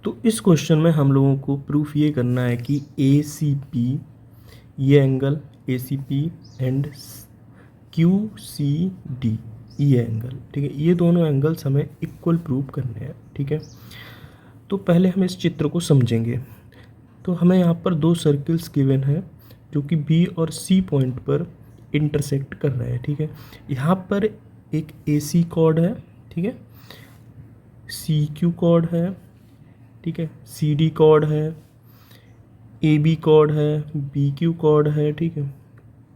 तो इस क्वेश्चन में हम लोगों को प्रूफ ये करना है कि ए सी पी, ये angle A C P and Q C D, ये एंगल, ठीक है, ये दोनों एंगल्स हमें इक्वल प्रूव करने हैं, ठीक है। तो पहले हम इस चित्र को समझेंगे। तो हमें यहाँ पर दो सर्किल्स गिवन है जो कि बी और सी पॉइंट पर इंटरसेक्ट कर रहे हैं, ठीक है। यहाँ पर एक ए सी कॉर्ड है, ठीक है, सी क्यू कॉर्ड है, ठीक है, सी डी कॉर्ड है, ए बी कॉर्ड है, बी क्यू कॉर्ड है, ठीक है,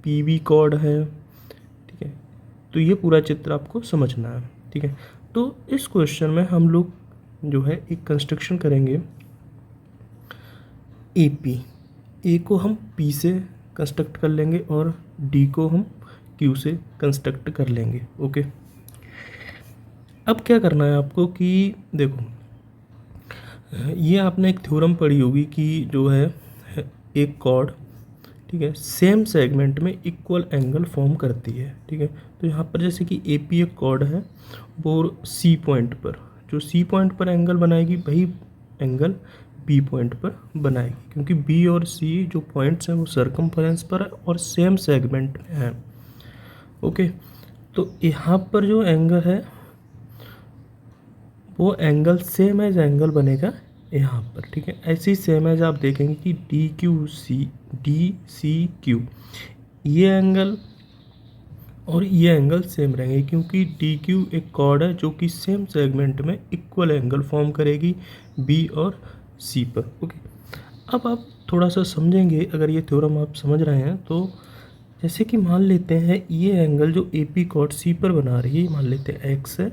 पी बी कॉर्ड है, ठीक है। तो ये पूरा चित्र आपको समझना है, ठीक है। तो इस क्वेश्चन में हम लोग जो है एक कंस्ट्रक्शन करेंगे ए पी, ए को हम पी से कंस्ट्रक्ट कर लेंगे और डी को हम क्यू से कंस्ट्रक्ट कर लेंगे, ओके। अब क्या करना है आपको कि देखो, ये आपने एक थ्योरम पढ़ी होगी कि जो है एक कॉर्ड, ठीक है, सेम सेगमेंट में इक्वल एंगल फॉर्म करती है, ठीक है। तो यहाँ पर जैसे कि ए पी एक कॉर्ड है, वो सी पॉइंट पर, जो सी पॉइंट पर एंगल बनाएगी वही एंगल बी पॉइंट पर बनाएगी, क्योंकि बी और सी जो पॉइंट्स हैं वो सर्कमफ्रेंस पर है और सेम सेगमेंट में है, ओके। तो यहाँ पर जो एंगल है वो एंगल सेम एज एंगल बनेगा यहाँ पर, ठीक है। ऐसे ही सेम एज आप देखेंगे कि डी सी क्यू, ये एंगल और ये एंगल सेम रहेंगे, क्योंकि डी क्यू एक कॉर्ड है जो कि सेम सेगमेंट में इक्वल एंगल फॉर्म करेगी बी और सी पर, ओके। अब आप थोड़ा सा समझेंगे, अगर ये थ्योरम आप समझ रहे हैं तो जैसे कि मान लेते हैं ये एंगल जो ए पी कॉर्ड सी पर बना रही है, मान लेते हैं एक्स है,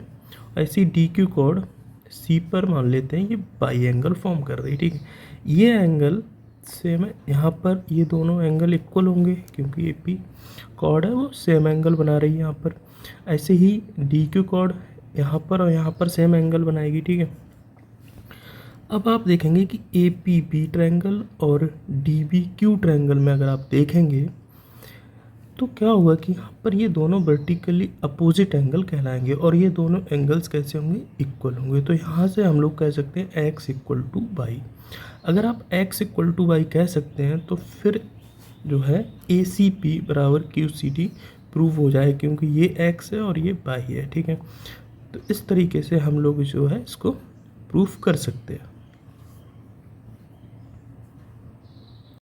ऐसी डी क्यू कॉर्ड सी पर मान लेते हैं ये बाई एंगल फॉर्म कर रही है, ठीक है। ये एंगल सेम है, यहाँ पर ये दोनों एंगल इक्वल होंगे क्योंकि ए पी कॉर्ड है वो सेम एंगल बना रही है यहाँ पर। ऐसे ही डी क्यू कॉर्ड यहाँ पर और यहाँ पर सेम एंगल बनाएगी, ठीक है। अब आप देखेंगे कि ए पी बी ट्रायंगल और डी बी क्यू ट्रायंगल में अगर आप देखेंगे तो क्या होगा कि यहाँ पर ये दोनों वर्टिकली अपोजिट एंगल कहलाएंगे और ये दोनों एंगल्स कैसे होंगे, इक्वल होंगे। तो यहाँ से हम लोग कह सकते हैं एक्स इक्वल टू वाई। अगर आप एक्स इक्वल टू वाई कह सकते हैं तो फिर जो है ए सी पी बराबर क्यू सी डी प्रूव हो जाए, क्योंकि ये एक्स है और ये वाई है, ठीक है। तो इस तरीके से हम लोग जो है इसको प्रूफ कर सकते हैं।